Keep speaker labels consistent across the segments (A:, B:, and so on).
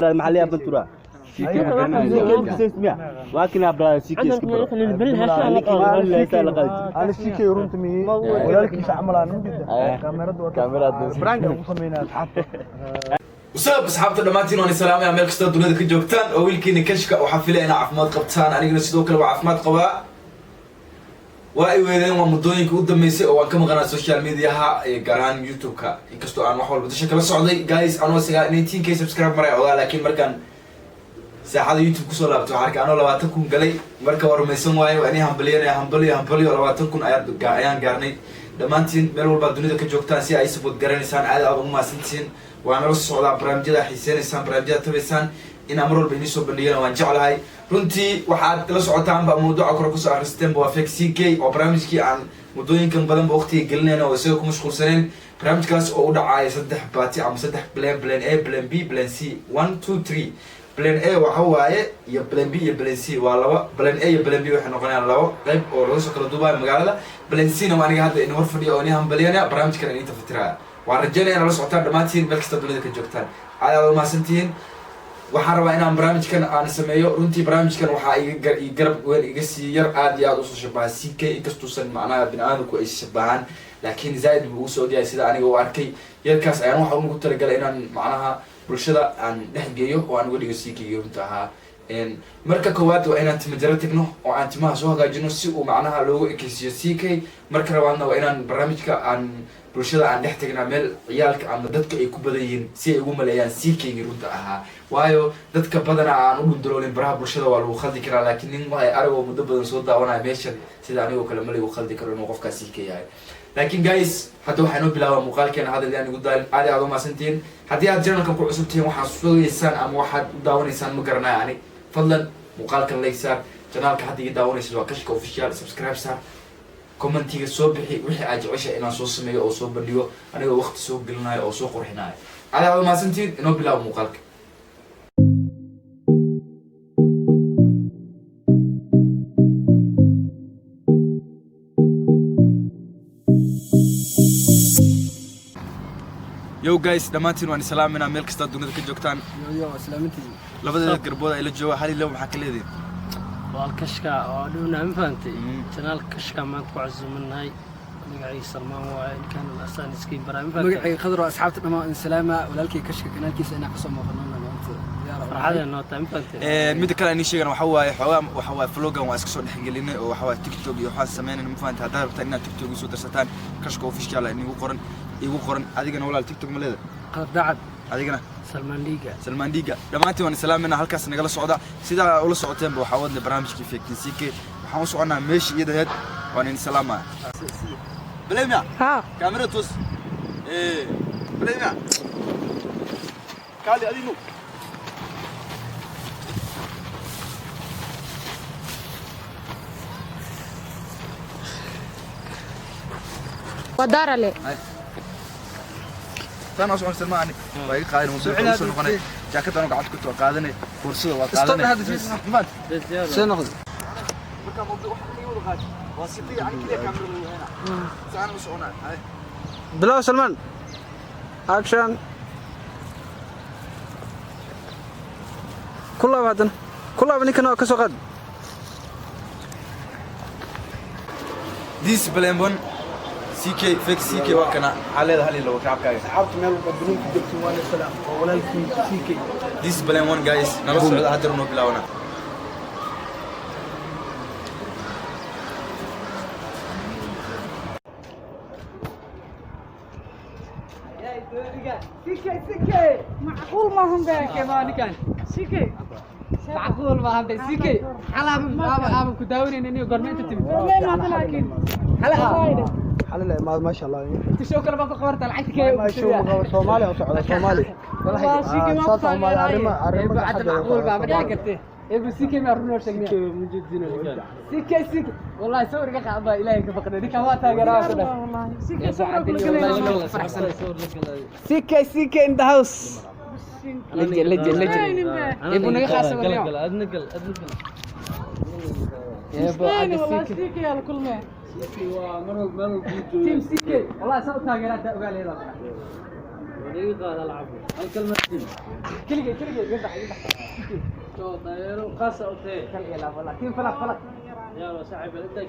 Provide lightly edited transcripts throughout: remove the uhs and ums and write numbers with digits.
A: محلية بنتورا لكن أبلا سيكي
B: أنا سيكي يرونتمي ولكن عملان كاميرا برانكا وصمينا
C: وساب أصحابته دمانتين وأنا سلام يا ملك استاد دنيا كجوكتان ويلكن كشكا وحفلة عفمات قبطان أنا جلست دوكل وعفمات قباء وأي وين ومدوني قدام ميسي وكم قناة سوشيال ميديا ها قران يوتيوب كا يكستو أنا وحول بتشكل السعودي جايز أنا وسجا 19k سبسكرايب مرة أولا لكن مركان ساعة يوتيوب كسول لابتو حرك أنا لو أتكون قلي مركا ورميسون واي وأني همبلي ولو أتكون أياد قارني دمانتين ملول بعد دنيا كجوكتان سي أي سبوت قرن إنسان عاد أبو ما سنتين وأنا رص على برامجة حسين إنسان برامجة تبسان إن أمرول بينيسو بندينا وانجعل هاي runtii waxaad la socotaan ba mawduuca kor ku soo akhristeen waa fake CK oo barnaamijkii aan mudooyinkan badan ba waqtiga gelinayna oo isaga ku mashquulsaneen barnaamijkaas oo u dhacay saddex baati ama saddex plan A plan B plan C 1 2 3 plan A waxa waaye iyo plan B iyo plan C waa laba plan A iyo plan B waxay noqonayaan laba qayb oo laga soo kala duubay magaalada plan C na waa aniga hadda in hor fadhiyo oo inaan hambaliyana barnaamijkan inta fitraa waa rajaynaya la socotaan dhammaantiin meel kasta dunida ka joogtaan aad ma santiin waxaan rabaa inaan barnaamijkan aan sameeyo runtii barnaamijkan waxaa iga garab weyn iga sii yar aad iyo aad u soo shabaha CK inkastuusan macnaha bini'aadamku ay shabahaan laakiin zaid buu u soo diyaay sida aniga u arkay yarkaas ayaan waxa ugu talagalay inaan macnaha bulshada aan dhex geeyo oo aan uga dhigo CK runta ahaa marka koowaad waa inaan timajaro tagno oo aan timaha soo hagaajino si uu macnaha loogu ekeysiyo CK marka labaadna waa inaan barnaamijka aan bulshada aan dhex tagnaa meel ciyaalka ama dadka ay ku badan yihiin si ay ugu maleeyaan CK runta ahaa waayo dadka badana aan u dhundaloolin baraha bulshada waa lagu khaldi karaa laakiin nin waxay aragoo muddo badan soo daawanaya meeshan sida anigoo kale ma lagu khaldi karo inuu qofkaas CK yahay laakiin guys hadda waxaa inoo bilaabaa muuqaalkeena hadal aan igu daalin aad u maasantiin haddii aad channelkan ku cusub tihiin waxaad sugaysaan ama waxaad u daawanaysaan ma garanayo ani fadlan muuqaalkan like saar channelka hadda iga daawanaysid waa kashka official subscribe saar commentiga soo bixi wixii aad jeceshahay inaan soo sameeyo oo soo bandhigo anigoo waqti soo gelinayo oo soo qurxinayo aad u maasantiin inoo bilaabo muuqaalka Yo guys dhammaantiin waan islaaminaa meel kasta dunida ka joogtaan
B: yo islaamintii
C: labada garbood ay la jooga hal iyo waxa kale leedin
D: والكشكا ودونا مفهمتي شنال كشكا ما تعزمناي مقعي سلمان واي كان الاسان سكين برامج
B: مقعي خضر اصحابتنا ما سلامه ولالكي كشكا كنالكيس انا قسم وقنونا maanta
D: فرحه انه تمفهمتي
C: mid kale aan sheegan waxa waaye vlogan waa iska soo dhaxgelinay oo waxa waaye TikTok iyo waxa sameynayna mafahanta hadaa rabtaa inaad TikTok soo darsataan kashka official ah igu qoran adigana walaal TikTok ma leedahay
D: qadacad
C: adigana
D: سلمان ديغا
C: dhamaantii waan islaamina halkaas nagala socda sida ula socoteen ba waxa wadna barnaamijkii fake CK waxaan u soconaa meeshii iyadaheed waan in salaama بليميا
E: ها
C: كاميرا توس بليميا كالي ادينو
E: ودار عليه
C: أنا أسمع سلماني وهي قايل موسيقى وصل نقني جاكيت أنا قعدت كنت وقادني كورسي وقادني هذا
B: شنو ناخذ
C: مركب موضوع حقيقي وغادي واسطي عن كذا كاميرا هنا سأنا مسؤولنا هاي
B: بلا سلمان اكشن كلها بنيكنا كسو قد
C: ديس بليمبون CK فيك CK وكنا على هذا لو كعب كاي
B: صحابتي مال بدون جبت وانا سلام ولالكي CK
C: ديس بليمبون جايز نرسل هذا نو بلاونا
E: سيكي معقول ما هم بيه
D: سيكي ما نكان
E: سيكي
D: معقول ما هم بيه سيكي حلا ابو كداونين اني قرمه انت تبي
E: والله ما لكن
D: حلا
B: حلال ما شاء الله
D: انت شو كلام قبرت العيد كي
B: ما شو صومالي او صومالي
E: والله سيكي ما
B: صوت صومالي ارمى
D: بعد معقول ما بدي قلت ابو سيكي ما رنو شغني
B: مجدين
D: سيكي والله سوري لك ابا الهي كفقنا ديك ما تاغرا
E: والله
D: سيكي ان ذا هاوس لجل ابو نغا خاصه اليوم
F: ادنقل
D: يا ابو
E: والله سيكي على كل ما
D: تيم سيكي والله سوي تاغرات قال لي هذا العبد الكلمة
B: كلي يفتح
D: شو طيروا خاصة أوتي
B: كلي لا والله كيف فلك
D: يا صاحب أنت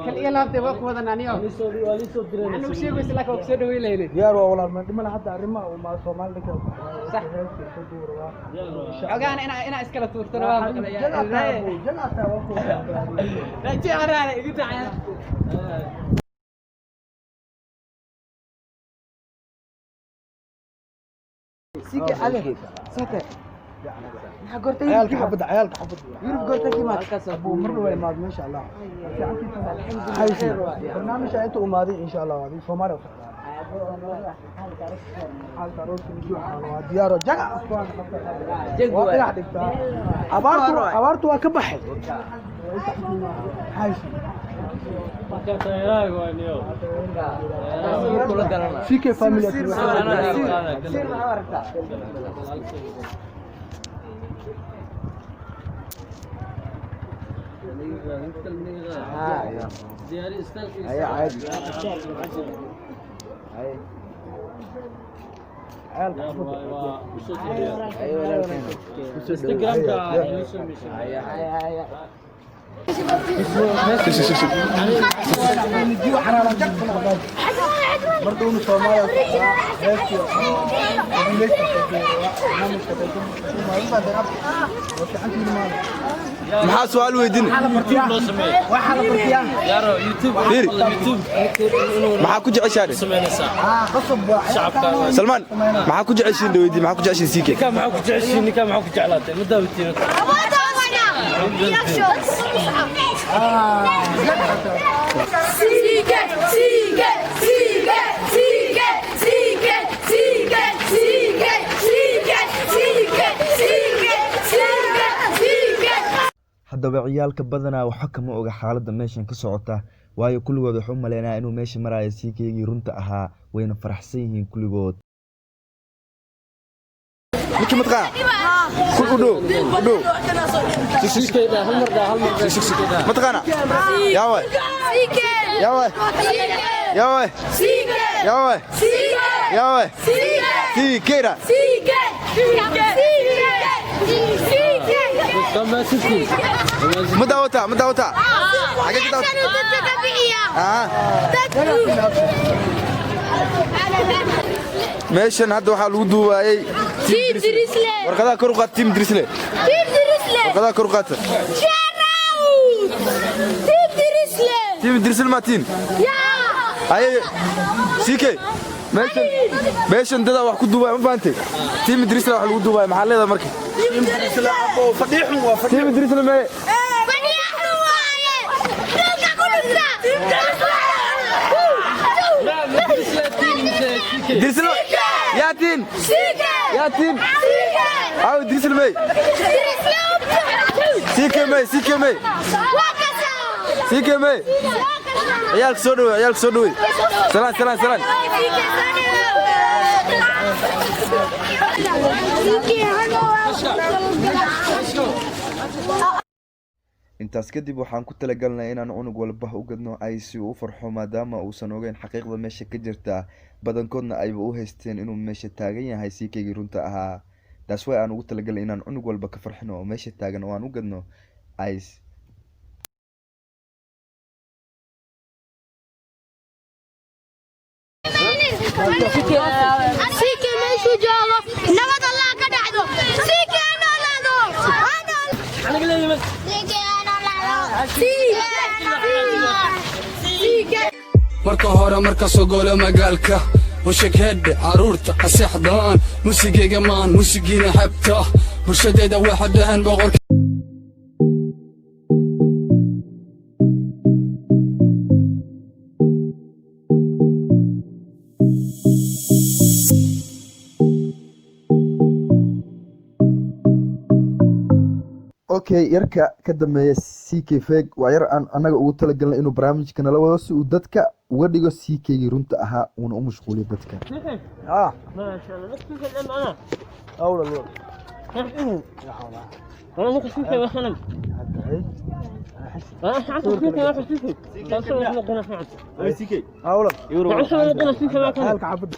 B: كلي لا بدي وقت وذا نانيو
D: وليسو درين
B: أنا مشي بس لك وكسر ويا ليلي
A: diyaar waa walaal ma hadda arrimaha oo ma Soomaaliga
B: صح أنا إسكال تورتنا ما لا تي أنا قلت عيا سيك عليه سيك
A: ciyaalka xabad
B: يرب قلت كي ما
A: abuu mar way maad ma sha Allah barnaamijka inta u maaday insha Allah waa Soomaaliya halka roos ku waa diyaaro jaga waa dhagax dhigtaa abaartu waa ka baxay haysi فيك فاميليا هي عادي مرضون Soomaaliya maxaa su'aal weydiin
B: waxa la bartiyaa
D: يارو يوتيوب
C: maxaa ku jeceshahay
B: qasab
C: Salman maxaa ku jeceshiin weydiin maxaa ku jeceshiin siike
D: كم معك تعيشين كم معك جعلاتي مداوتين
F: haddaba ciyaalka badanaa waxa kama oga xaaladda meeshan ka socota waayo kulligood waxu maleynaa inuu meesha maraayo siikeygii runta ahaa wayna faraxsan yihiin kulligood
C: miki matqaa ku dhow matqaana yaaway siikeera مداوتا meeshan hadda waxa lagu duubayay
G: تيم دريسلي
C: warqadaha kor u qaad team Drisle warqadaha kor u qaad team Drisle Martin ay CK meeshan dada wax ku duubay ma baantay team Drisle wax lagu duubay maxaa leedahay markii
A: team Drisle abo fadhiixun waa
C: team Drisle ma Drisle ياتين أو Drisle مي سيكي مي عيالك صدوي سلام
F: intaas kadib waxaan ku talagalnay inaan cunug walba u gadno ay si u farxo maadaama uusan ogeyn xaqiiqda meesha ka jirta badankoodna ayba u haysteen inuu meesha taagan yahay siikeygii runta ahaa taas way aan ugu talagalnay inaan cunug walba ka farxino oo meesha taagan oo aan u gadno ice
G: سيكي ماشي جوابه نبض الله كدعدو سيكي انا لادو سيكي انا لادو
B: marka hore marka soo goolo magaalka وشك هدي عرورتا أسحضان موسيقى جمان موسيقى حبتا برشدة واحد دهن بغور
F: okay yarka ka dambeeya CK Fake waa yar aan anaga ugu talagalnay inuu barnaamijka nala wado si uu dadka uga dhigo CK-gii runta ahaa una u mashquuliyo dadka
D: ما شاء الله بس كيف الأمانة
A: awla loo
D: أنا ممكن كيف مثلا
A: أولاد عيالك عبد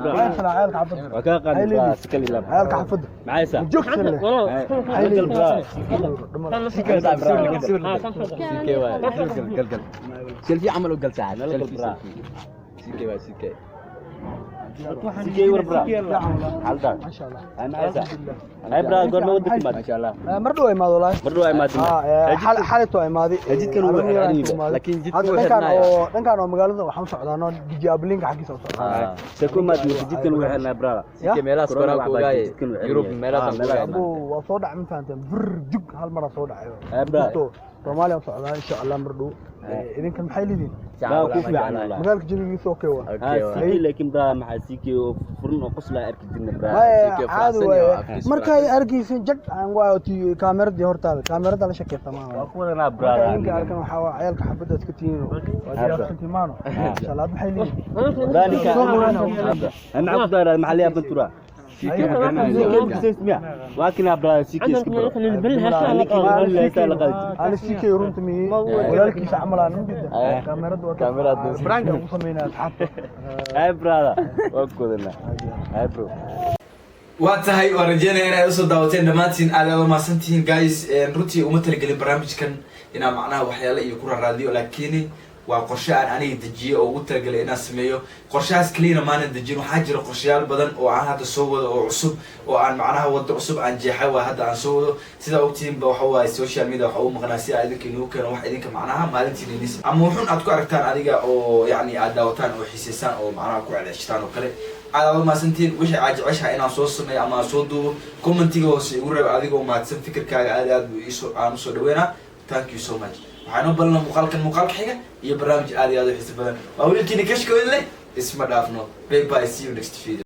A: عيالك عبد عيالك عبد
H: معايا
A: جوك سنة
H: سيلفي عملوا قل ساعة سيلفي سيكي وربرا حالدار
A: ما شاء الله
H: أنا عايزة هاي برا قول ما ودك ما شاء الله
A: مردو أي ماذا والله
H: مردو أي مادي
A: حالته أي ماذي
H: جيت كانوا لكن جيت
A: كانوا مقالة وحمص عدنا ديجاب لينك حقي صوت
H: سكون مادي جيت كانوا وحنا برا
I: سيكي ميلاس كوراك وجاي يوروب ميلاس
A: أبو وصودع من فانتم بر جق هالمرة صودع
H: هاي برا
A: روماليا وصعدان إن شاء الله مردو إذا كان محيلي دين
H: لا كوفي على
A: مقالك جيبي سوكي هو
H: سيكي لكن برا مع سيكي وفرن وقصلا أركي الدنيا برا
A: عادي مركاي أركي في جد عن وايتي كاميرا دي هورتال كاميرا ده شكل تمام
H: أقول أنا برا
A: إنك أركن وحوا عيالك حبيت كتير ودي أنت مانو إن شاء الله محيلي
H: ذلك أنا عقدر محلية بنتورا لكن أبرا سيكي
A: أنا سيكي يرونتمي ولكن يسعمل أنا بدي كاميرا برانك وصمينا الحافة
H: أبرا وكذا أبرو
C: واتهاي ورجينا هنا يوصل دعوتين دمانتين على ما سنتين جايز نروتي ومتلقى برامج كان إنا معناه وحياة يكون الراديو لكني وقرشة أنا يدجي أو وتلقى إنا سميه قرشة كلينا ما ندجين وحاجر قرشة البدن وعن هذا الصوت أو عصب وعن معناها ود عصب عن جيحة وهذا عن صوت سيدا وقتين بوحوا السوشيال ميديا وحوا مغناسية عندك إنه كان واحد إنك معناها ما لنتي لنيس أما وحن أتكو عرفتان عليك أو يعني عداوتان أو حسيسان أو معناها كو على عشتان وكله على ما سنتين وش عاجعشها إنا صوص سمي أما صودو كومنتي وسي ورا عليك وما تسم فكر كاga aad isu aan soo dhaweena thank you so much waxaan u ballan muuqaalka xiga iyo barnaamij aad iyo aad u xiiso badan waa wiilkii kashka weyn leh isma dhaafno bye bye see you next video